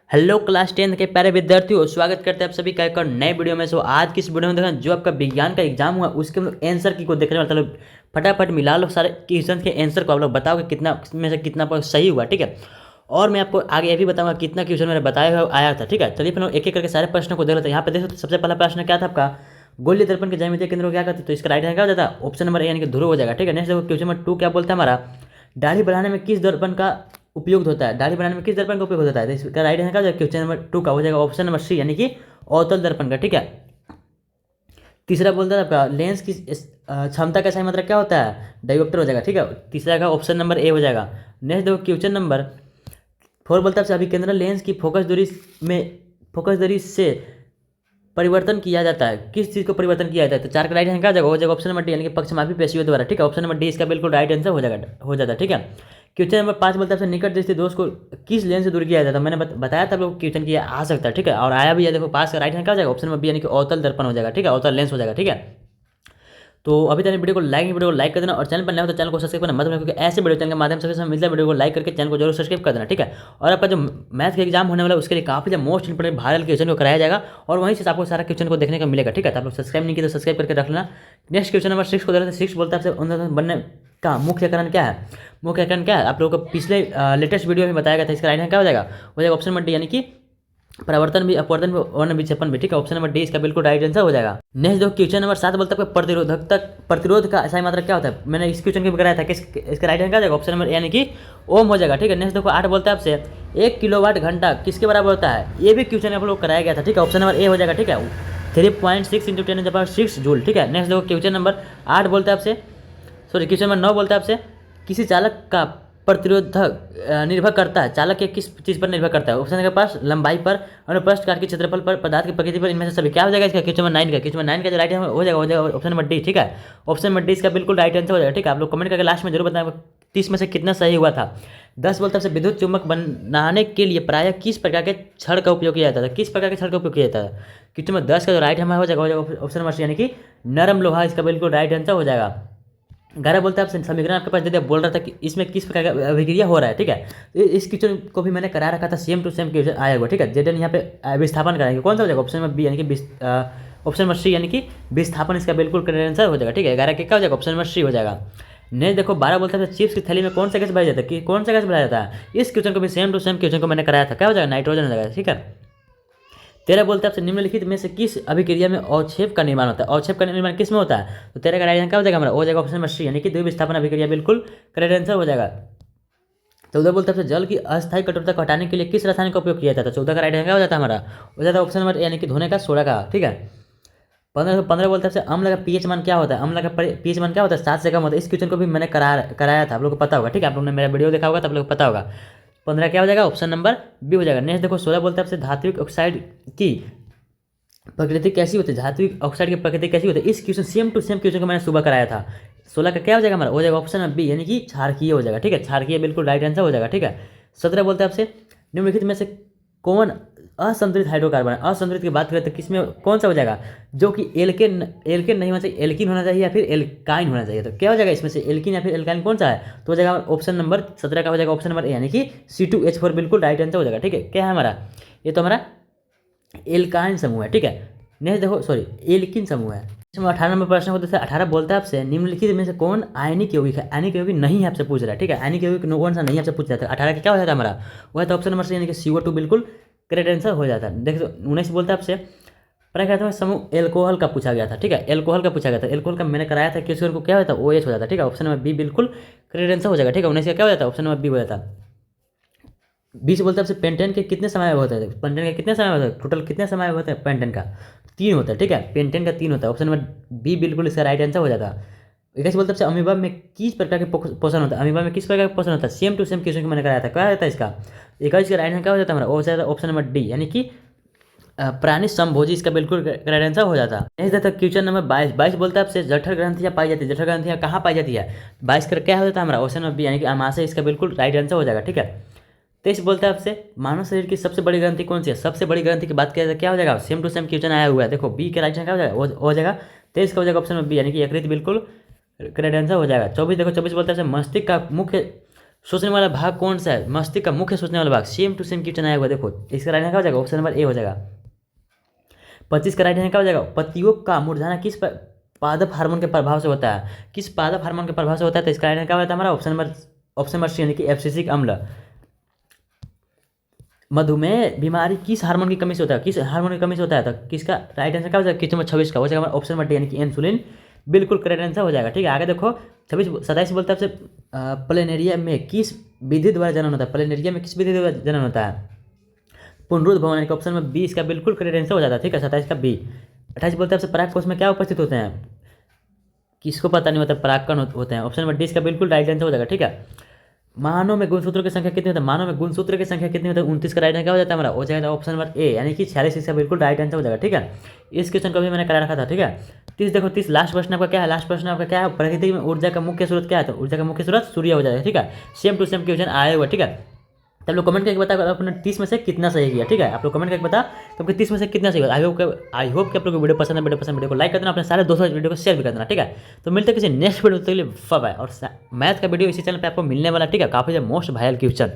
Hello class 10 के प्यारे विद्यार्थियों, स्वागत करते हैं आप सभी का एक और नए वीडियो में। सो आज की इस वीडियो में देखना जो आपका विज्ञान का एग्जाम हुआ उसके हम लोग आंसर की को देखने वाले लोग फटाफट मिला लो सारे क्वेश्चन के आंसर को। आप लोग बताओ कि कितना में से कितना पर सही हुआ, ठीक है। और मैं आपको आगे ये भी बताऊंगा कितना क्वेश्चन मेरा बताया हुआ आया था, ठीक है। चलिए फिर हम एक एक करके सारे प्रश्नों को देख लेते हैं। यहाँ पे देखो सबसे पहला प्रश्न क्या था आपका, गोलीय दर्पण के ज्यामितीय केंद्र को क्या कहते हैं। तो इसका राइट आंसर क्या हो जाता है, ऑप्शन नंबर ए यानी कि ध्रुव हो जाएगा, ठीक है। नेक्स्ट देखो क्वेश्चन नंबर 2 क्या बोलता है हमारा, दाढ़ी बढ़ाने में किस दर्पण का उपयोग होता है। दाढ़ी बनाने में किस दर्पण का उपयोग होता है। तो इसका राइट आंसर क्या हो जाएगा, क्वेश्चन नंबर 2 का हो जाएगा ऑप्शन नंबर सी यानी कि अवतल दर्पण का, ठीक है। तीसरा बोलता है आपका लेंस की क्षमता का सही मतलब क्या होता है, डायोप्टर हो जाएगा, ठीक है। तीसरा का ऑप्शन नंबर ए हो जाएगा। नेक्स्ट देखो क्वेश्चन नंबर 4 बोलता है अभिकेंद्र लेंस की फोकस दूरी से परिवर्तन किया जाता है, किस चीज़ को परिवर्तन किया जाता है। तो 4 का राइट आंसर क्या हो जाएगा, हो जाएगा ऑप्शन नंबर डी यानी कि पक्षमापी पेशियों द्वारा, ठीक है। ऑप्शन नंबर डी इसका बिल्कुल राइट आंसर हो जाएगा, हो जाता है, ठीक है। क्वेश्चन नंबर 5 बोलता है निकट दृष्टि दोष को किस लेंस से दूर किया जाता है। मैंने बताया था लोग क्वेश्चन किया आ सकता है, ठीक है, और आया भी है। देखो 5 का राइट आंसर क्या हो जाएगा, ऑप्शन नंबर बी यानी कि अवतल दर्पण हो जाएगा, ठीक है, अवतल लेंस हो जाएगा, ठीक है। तो अभी तक वीडियो को लाइक कर देना और चैनल पर नया हो तो चैनल को सब्सक्राइब करना मत भूलना, क्योंकि ऐसे वीडियो चैनल के माध्यम से मिलता है। वीडियो को लाइक करके चैनल को जरूर सब्सक्राइब कर देना, ठीक है। और आपका जो मैथ का एग्जाम होने वाला है उसके लिए काफी जो मोस्ट इंपोर्टेंट वायरल क्वेश्चन को कराया जाएगा और वहीं से आपको सारा क्वेश्चन को देखने को मिलेगा, ठीक है। तो आप लोग सब्सक्राइब नहीं किया तो सब्सक्राइब करके रख लेना। नेक्स्ट क्वेश्चन नंबर 6 को देखते हैं। 6 बोलता है आपसे बनने का मुख्य कारण क्या है। मुख्य कारण क्या है आप लोगों को पिछले लेटेस्ट वीडियो में बताया गया था। इसका राइट आंसर क्या हो जाएगा ऑप्शन नंबर डी यानी कि प्रवर्तन भी, अपवर्तन भी, वर्ण विक्षेपण भी, ठीक है। ऑप्शन नंबर डी इसका बिल्कुल राइट आंसर हो जाएगा। नेक्स्ट देखो क्वेश्चन नंबर 7 बोलता है प्रतिरोध का सही मात्रा क्या होता है। मैंने इस क्वेश्चन को भी कराया था कि इसका राइट आंसर क्या हो जाएगा, ऑप्शन नंबर यानी कि ओम हो जाएगा, ठीक है। नेक्स्ट देखो 8 बोलता है आपसे 1 किलोवाट घंटा किसके बराबर होता है। ये भी क्वेश्चन आप लोग कराया गया था, ठीक है। ऑप्शन नंबर ए हो जाएगा, ठीक है, 3.6 × 10⁻6 जूल, ठीक है। नेक्स्ट देखो क्वेश्चन नंबर 8 बोलता है आपसे, सॉरी क्वेश्चन नंबर 9 बोलता है आपसे किसी चालक का प्रतिरोधक निर्भर करता है। चालक के किस चीज़ पर निर्भर करता है। ऑप्शन के पास लंबाई पर, अनुप्रस्थ काट के क्षेत्रफल पर, पदार्थ की प्रकृति पर, इनमें से सभी क्या हो जाएगा इसका क्वेश्चन नंबर 9 का। क्वेश्चन नंबर 9 का जो राइट हो जाएगा ऑप्शन नंबर डी, ठीक है। ऑप्शन नंबर डी इसका बिल्कुल राइट आंसर हो जाएगा, ठीक है। आप लोग कमेंट करके लास्ट में जरूर बताएं 30 में से कितना सही हुआ था। 10 बोलता है विद्युत चुम्बक बनाने के लिए प्रायः किस प्रकार के छड़ का उपयोग किया जाता था। किस प्रकार के छड़ का उपयोग किया जाता है। क्वेश्चन नंबर 10 का जो राइट हमारा हो जाएगा ऑप्शन नंबर सी यानी कि नरम लोहा, इसका बिल्कुल राइट आंसर हो जाएगा। 11 बोलता है आपसे समीकरण आपके पास दे दिया, बोल रहा था कि इसमें किस प्रकार का अभिक्रिया हो रहा है, ठीक है। तो इस क्वेश्चन को भी मैंने करा रखा था, सेम टू सेम क्वेश्चन आया हुआ, ठीक है। जेडन यहाँ पे विस्थापन कराएंगे, कौन सा हो जाएगा ऑप्शन नंबर बी यानी कि ऑप्शन नंबर सी यानी कि विस्थापन इसका बिल्कुल करेक्ट आंसर हो जाएगा, ठीक है। 11 के क्या हो जाएगा ऑप्शन नंबर सी हो जाएगा। नेक्स्ट देखो 12 बोलता है चिप्स की थैली में कौन सा गैस भरा जाता है, कि कौन सा गैस भरा जाता है। इस क्वेश्चन को भी सेम टू सेम क्वेश्चन को मैंने कराया था, क्या हो जाएगा नाइट्रोजन हो जाएगा, ठीक है। 13 बोलते हैं आपसे निम्नलिखित में से किस अभिक्रिया में अवक्षेप का निर्माण होता है। अवक्षेप का निर्माण किस में होता है। तो 13 का राइट आंसर क्या हो जाएगा हमारा, हो जाएगा ऑप्शन नंबर सी यानी कि द्विविस्थापन अभिक्रिया, बिल्कुल करेक्ट आंसर हो जाएगा। 14 बोलते हैं जल की अस्थायी कठोरता को हटाने के लिए किस रसायन का उपयोग किया जाता है। 14 का राइट आंसर क्या हो जाता है हमारा, हो जाता है ऑप्शन नंबर यानी कि धोने का सोडा का, ठीक है। 15 बोलते हैं अम्ल का पीएच मान क्या होता है। अम्ल का पीएच मान क्या होता है, 7 से कम होता है। इस क्वेश्चन को भी मैंने कराया था, आप लोग को पता होगा, ठीक है। आप लोगों ने मेरा वीडियो देखा होगा तो आप लोग को पता होगा। 15 क्या हो जाएगा ऑप्शन नंबर बी हो जाएगा। नेक्स्ट देखो 16 बोलते हैं आपसे धात्विक ऑक्साइड की प्रकृति कैसी होती है। धात्विक ऑक्साइड की प्रकृति कैसी होती है। इस question same to same question को मैंने सुबह कराया था। 16 का क्या हो जाएगा हमारा, हो जाएगा ऑप्शन बी यानी कि क्षारकीय हो जाएगा, ठीक है। क्षारकीय बिल्कुल राइट आंसर हो जाएगा, ठीक है। 17 बोलते हैं आपसे निम्नलिखित में से कौन असंतुलित हाइड्रोकार्बन है। असंतुलित की बात करें तो किसमें कौन सा हो जाएगा, जो कि एल्केन नहीं होना चाहिए, एल्किन होना चाहिए या फिर एल्काइन होना चाहिए। तो क्या हो जाएगा इसमें से एल्किन या फिर एल्काइन कौन सा है। तो हो जाएगा ऑप्शन नंबर 17 का हो जाएगा ऑप्शन नंबर ए यानी कि C2H4 बिल्कुल राइट आंसर हो जाएगा, ठीक है। क्या है हमारा, ये तो हमारा एल्काइन समूह है, ठीक है। नेक्स्ट देखो सॉरी एल्किन समूह है। इसमें 18 नंबर प्रश्न होता है। 18 बोलता है आपसे निम्नलिखित में से कौन आयनिक यौगिक है। आयनिक यौगिक नहीं आपसे पूछ रहा है, ठीक है। आयनिक यौगिक कौन सा नहीं आपसे पूछ रहा था। 18 का क्या हो जाता है हमारा, वह तो ऑप्शन नंबर सी यानी कि CO2 बिल्कुल करेक्ट आंसर हो जाता है। देखो 19 बोलता है आपसे प्राकृतिक समूह एल्कोहल का पूछा गया था, ठीक है। एल्कोहल का पूछा गया था। एल्कोहल का मैंने कराया था, क्वेश्चन को क्या होता है OH हो जाता है, ठीक है। ऑप्शन नंबर बी बिल्कुल करेक्ट आंसर हो जाएगा, ठीक है। 19 का क्या हो जाता है ऑप्शन नंबर बी हो जाता है। 20 बोलते हैं आपसे पेंटेन के कितने समय होता है। पेंटेन का कितने समय होता है, टोटल कितने समय होता है पेंटेन का, 3 होता है, ठीक है। पेंटेन का 3 होता है। ऑप्शन नंबर बी बिल्कुल इसका राइट आंसर हो जाता है। 21 बोलते हैं अमीबा में किस प्रकार के पोषण होता है। अमीबा में किस प्रकार का पोषण होता है, सेम टू सेम क्वेश्चन को मैंने कराया था, क्या रहता है इसका। 21 का राइट आंसर क्या हो जाता है हमारा, हो जाता है ऑप्शन नंबर डी यानी कि प्राणी संभोजी, इसका बिल्कुल करेक्ट आंसर हो जाता है। नेक्स्ट आता है क्वेश्चन नंबर 22। 22 बोलता है आपसे जठर ग्रंथियाँ पाई जाती है। जठर ग्रंथियाँ कहाँ पाई जाती है। 22 का क्या हो जाता है हमारा ऑप्शन नंबर बी यानी कि आमाशय, इसका बिल्कुल राइट आंसर हो जाएगा, ठीक है। 23 बोलता है आपसे मानव शरीर की सबसे बड़ी ग्रंथि कौन सी है। सबसे बड़ी ग्रंथि की बात किया जाए क्या हो जाएगा, सेम टू सेम क्वेश्चन आया हुआ है। देखो बी के राइट आंसर क्या हो जाएगा, हो जाएगा 23 का हो जाएगा ऑप्शन नंबर बी यानी कि यकृत, बिल्कुल करेक्ट आंसर हो जाएगा। 24 देखो 24 बोलता है मस्तिष्क का मुख्य सोचने वाला भाग कौन सा है? मस्तिष्क का मुख्य सोचने वाला भाग। सेम टू सेम क्वेश्चन आया हुआ, देखो इसका राइट आंसर क्या हो जाएगा? ऑप्शन नंबर ए हो जाएगा। 25 का राइट आंसर क्या हो जाएगा? पत्तियों का मुरझाना किस पादप हार्मोन के प्रभाव से होता है? किस पादप हार्मोन के प्रभाव से होता है? तो इसका राइट आंसर क्या होता है हमारा? ऑप्शन नंबर सी यानी कि एब्सिसिक अम्ल। मधुमेह बीमारी किस हार्मोन की कमी से होता है? किस हार्मोन की कमी से होता है? तो किसका राइट आंसर क्या हो जाएगा? क्वेश्चन नंबर 26 का हो जाएगा हमारा ऑप्शन नंबर डी यानी कि इंसुलिन। बिल्कुल करेक्ट आंसर हो जाएगा। ठीक है, आगे देखो 27 बोलता है आपसे प्लेनेरिया में किस विधि द्वारा जनन होता है? प्लेनेरिया में किस विधि द्वारा जनन होता है? पुनरुद्ध भवन यानी कि ऑप्शन नंबर 20 का बिल्कुल करेक्ट आंसर हो जाता है। ठीक है, 27 का बी। 28 बोलते हैं आपसे पराग कोष में क्या उपस्थित होते हैं? किसको पता नहीं होता परागकण होते हैं? ऑप्शन नंबर 20 का बिल्कुल राइट आंसर हो जाएगा। ठीक है, मानव में गुणसूत्रों की संख्या कितनी होती है? मानव में गुणसूत्र की संख्या कितनी होती है? 29 का राइट आंसर क्या हो जाता है हमारा? हो जाएगा ऑप्शन नंबर ए यानी कि 46। इसका बिल्कुल राइट आंसर हो जाएगा। ठीक है, इस क्वेश्चन को भी मैंने करा रखा था। ठीक है, 30 देखो 30 लास्ट प्रश्न आपका क्या है? लास्ट प्रश्न आपका क्या है? प्रकृति में ऊर्जा का मुख्य स्रोत क्या है? तो ऊर्जा का मुख्य स्रोत सूर्य हो जाएगा। ठीक है, सेम टू सेम क्वेश्चन आया हुआ। ठीक है, तब लोग कमेंट करके बता आपने 30 में से कितना सही किया। ठीक है, आप लोग कमेंट करके बता तो आपके 30 में से कितना सही हुआ। आई होप कि आप लोग को वीडियो पसंद है। वीडियो को लाइक कर देना, अपने सारे दोस्तों वीडियो को शेयर भी कर देना। ठीक है, तो मिलते हैं किसी नेक्स्ट वीडियो के लिए। बाय। और मैथ का वीडियो इसी चैनल पे आपको मिलने वाला। ठीक है, काफ़ी मोस्ट वायरल क्वेश्चन।